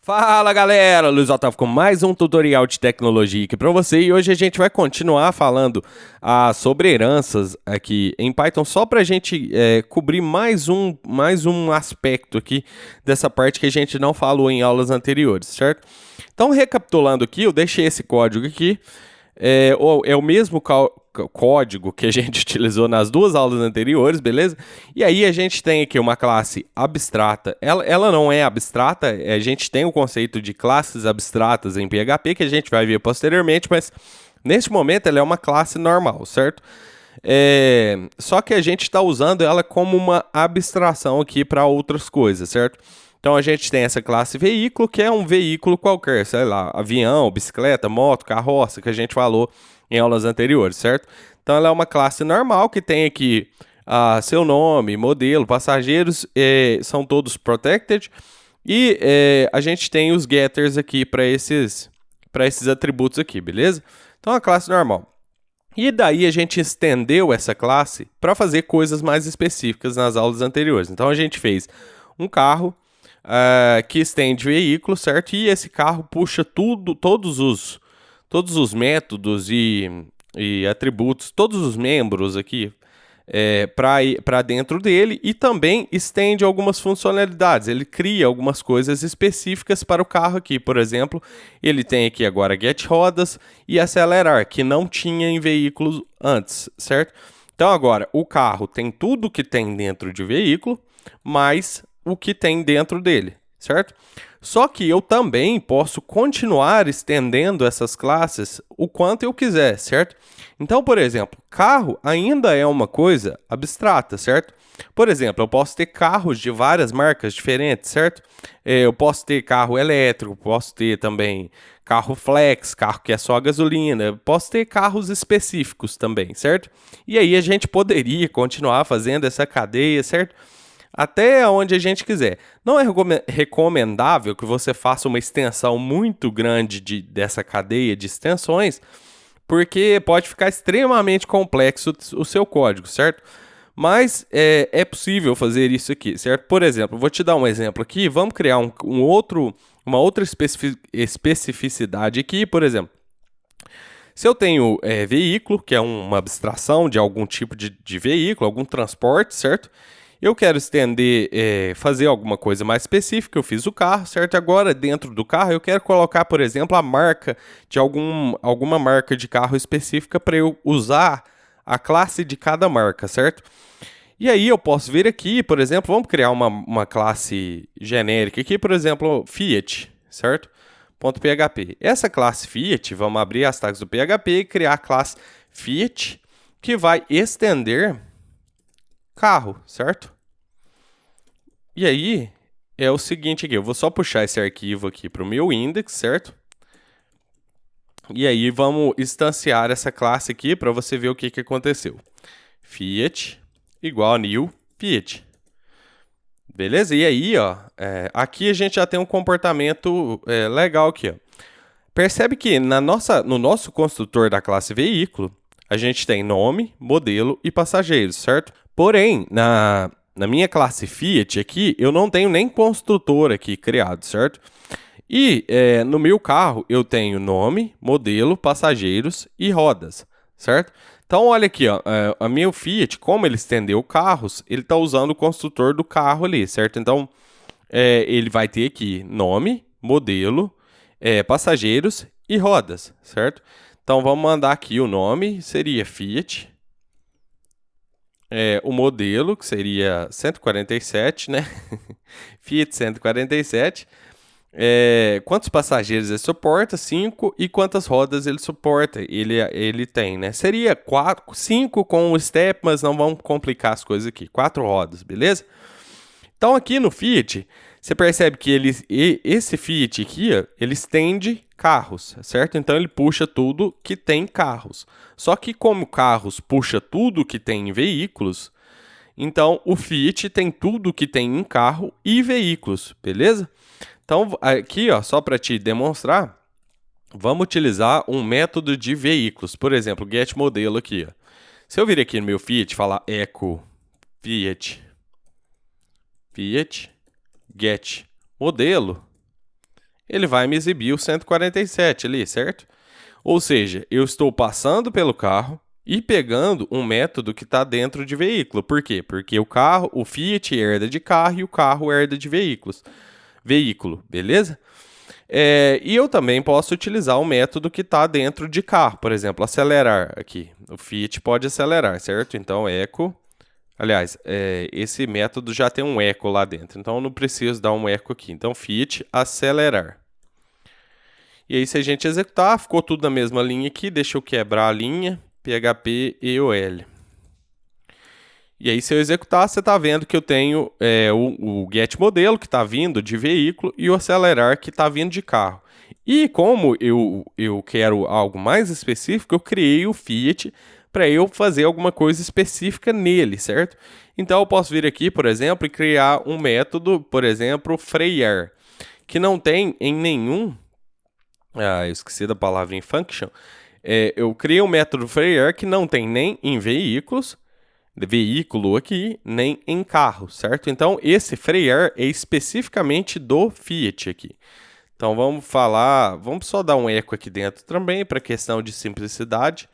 Fala galera, Luiz Otávio com mais um tutorial de tecnologia aqui para você e hoje a gente vai continuar falando sobre heranças aqui em Python só para a gente cobrir mais um aspecto aqui dessa parte que a gente não falou em aulas anteriores, certo? Então recapitulando aqui, eu deixei esse código aqui, é o mesmo código que a gente utilizou nas duas aulas anteriores, beleza? E aí a gente tem aqui uma classe abstrata. Ela não é abstrata, a gente tem o conceito de classes abstratas em PHP, que a gente vai ver posteriormente, mas neste momento ela é uma classe normal, certo? Só que a gente está usando ela como uma abstração aqui para outras coisas, certo? Então a gente tem essa classe veículo, que é um veículo qualquer, sei lá, avião, bicicleta, moto, carroça, que a gente falou em aulas anteriores, certo? Então ela é uma classe normal que tem aqui seu nome, modelo, passageiros, são todos protected. E a gente tem os getters aqui para esses atributos aqui, beleza? Então a classe normal. E daí a gente estendeu essa classe para fazer coisas mais específicas nas aulas anteriores. Então a gente fez um carro que estende veículo, certo? E esse carro puxa todos os métodos e atributos, todos os membros aqui para dentro dele e também estende algumas funcionalidades. Ele cria algumas coisas específicas para o carro aqui. Por exemplo, ele tem aqui agora get rodas e acelerar, que não tinha em veículos antes, certo? Então agora o carro tem tudo que tem dentro de veículo, mais o que tem dentro dele, certo? Só que eu também posso continuar estendendo essas classes o quanto eu quiser, certo? Então, por exemplo, carro ainda é uma coisa abstrata, certo? Por exemplo, eu posso ter carros de várias marcas diferentes, certo? Eu posso ter carro elétrico, posso ter também carro flex, carro que é só gasolina, posso ter carros específicos também, certo? E aí a gente poderia continuar fazendo essa cadeia, certo? Até onde a gente quiser. Não é recomendável que você faça uma extensão muito grande dessa cadeia de extensões, porque pode ficar extremamente complexo o seu código, certo? Mas é possível fazer isso aqui, certo? Por exemplo, vou te dar um exemplo aqui. Vamos criar uma outra especificidade aqui, por exemplo. Se eu tenho veículo, que é uma abstração de algum tipo de veículo, algum transporte, certo? Eu quero estender, fazer alguma coisa mais específica, eu fiz o carro, certo? Agora, dentro do carro, eu quero colocar, por exemplo, a marca de alguma marca de carro específica para eu usar a classe de cada marca, certo? E aí eu posso vir aqui, por exemplo, vamos criar uma classe genérica aqui, por exemplo, Fiat, certo? .php. Essa classe Fiat, vamos abrir as tags do PHP e criar a classe Fiat, que vai estender carro, certo? E aí, é o seguinte aqui, eu vou só puxar esse arquivo aqui para o meu index, certo? E aí, vamos instanciar essa classe aqui para você ver o que aconteceu. Fiat igual a new Fiat. Beleza? E aí, ó, aqui a gente já tem um comportamento legal aqui, ó. Percebe que no nosso construtor da classe veículo, a gente tem nome, modelo e passageiros, certo? Porém, na minha classe Fiat aqui, eu não tenho nem construtor aqui criado, certo? E no meu carro, eu tenho nome, modelo, passageiros e rodas, certo? Então, olha aqui, ó, a meu Fiat, como ele estendeu carros, ele está usando o construtor do carro ali, certo? Então, ele vai ter aqui nome, modelo, passageiros e rodas, certo? Então, vamos mandar aqui o nome, seria Fiat. O modelo, que seria 147, né? Fiat 147. Quantos passageiros ele suporta? 5. E quantas rodas ele suporta? Ele tem, né? Seria 5 com o step, mas não vamos complicar as coisas aqui. 4 rodas, beleza? Então, aqui no Fiat, você percebe que esse Fiat aqui, ó, ele estende carros, certo? Então, ele puxa tudo que tem carros. Só que como carros puxa tudo que tem em veículos, então o Fiat tem tudo que tem em carro e veículos, beleza? Então, aqui, ó, só para te demonstrar, vamos utilizar um método de veículos. Por exemplo, get modelo aqui, ó. Se eu vir aqui no meu Fiat e falar echo Fiat get modelo, ele vai me exibir o 147 ali, certo? Ou seja, eu estou passando pelo carro e pegando um método que está dentro de veículo. Por quê? Porque o Fiat herda de carro e o carro herda de veículo, beleza? E eu também posso utilizar o método que está dentro de carro, por exemplo, acelerar aqui. O Fiat pode acelerar, certo? Então, eco. Aliás, esse método já tem um eco lá dentro, então eu não preciso dar um eco aqui. Então, Fiat acelerar. E aí, se a gente executar, ficou tudo na mesma linha aqui. Deixa eu quebrar a linha, PHP EOL. E aí, se eu executar, você está vendo que eu tenho o get modelo, que está vindo de veículo, e o acelerar, que está vindo de carro. E como eu quero algo mais específico, eu criei o Fiat para eu fazer alguma coisa específica nele, certo? Então, eu posso vir aqui, por exemplo, e criar um método, por exemplo, frear, que não tem em nenhum... eu esqueci da palavra em function. Eu criei um método frear que não tem nem em veículo aqui, nem em carro, certo? Então, esse frear é especificamente do Fiat aqui. Então, vamos só dar um eco aqui dentro também, para questão de simplicidade,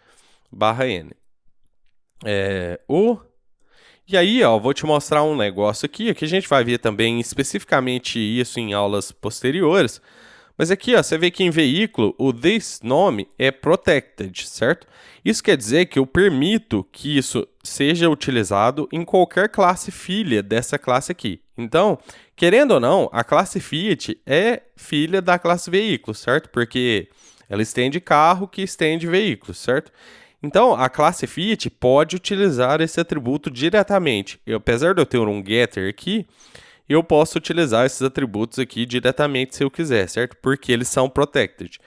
/n. E aí, ó, vou te mostrar um negócio aqui, que a gente vai ver também especificamente isso em aulas posteriores. Mas aqui, ó, você vê que em veículo, o this nome é protected, certo? Isso quer dizer que eu permito que isso seja utilizado em qualquer classe filha dessa classe aqui. Então, querendo ou não, a classe Fiat é filha da classe veículo, certo? Porque ela estende carro que estende veículo, certo? Então, a classe Fiat pode utilizar esse atributo diretamente. Apesar de eu ter um getter aqui, eu posso utilizar esses atributos aqui diretamente se eu quiser, certo? Porque eles são protected.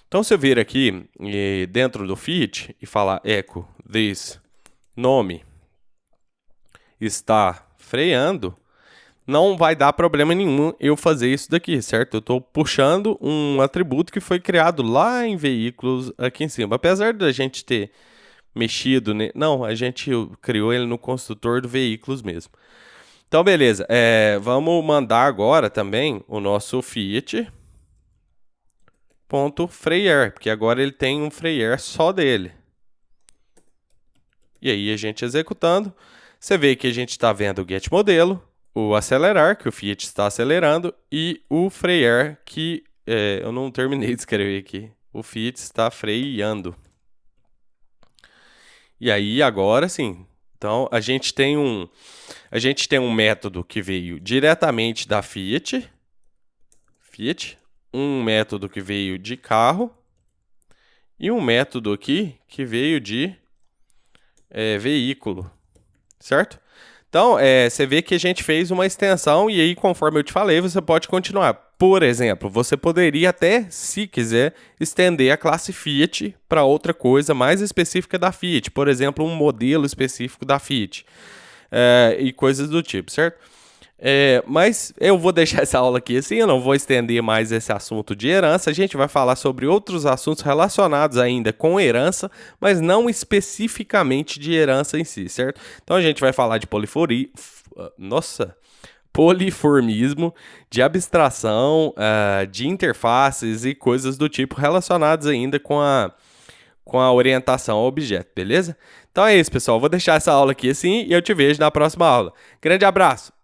Então, se eu vir aqui dentro do Fiat e falar echo this nome está freando, não vai dar problema nenhum eu fazer isso daqui, certo? Eu estou puxando um atributo que foi criado lá em veículos aqui em cima. Apesar da gente ter mexido, não, a gente criou ele no construtor do veículos mesmo. Então, beleza. Vamos mandar agora também o nosso Fiat.frear, porque agora ele tem um frear só dele. E aí, a gente executando, você vê que a gente está vendo o get modelo, o acelerar, que o Fiat está acelerando, e o frear, que eu não terminei de escrever aqui. O Fiat está freando. E aí, agora sim. Então, a gente tem um método que veio diretamente da Fiat, um método que veio de carro, e um método aqui que veio de veículo, certo? Então, você vê que a gente fez uma extensão e aí, conforme eu te falei, você pode continuar. Por exemplo, você poderia até, se quiser, estender a classe Fiat para outra coisa mais específica da Fiat. Por exemplo, um modelo específico da Fiat. E coisas do tipo, certo? Mas eu vou deixar essa aula aqui assim, eu não vou estender mais esse assunto de herança. A gente vai falar sobre outros assuntos relacionados ainda com herança, mas não especificamente de herança em si, certo? Então a gente vai falar de poliformismo, de abstração, de interfaces e coisas do tipo relacionadas ainda com a orientação ao objeto, beleza? Então é isso, pessoal. Vou deixar essa aula aqui assim e eu te vejo na próxima aula. Grande abraço!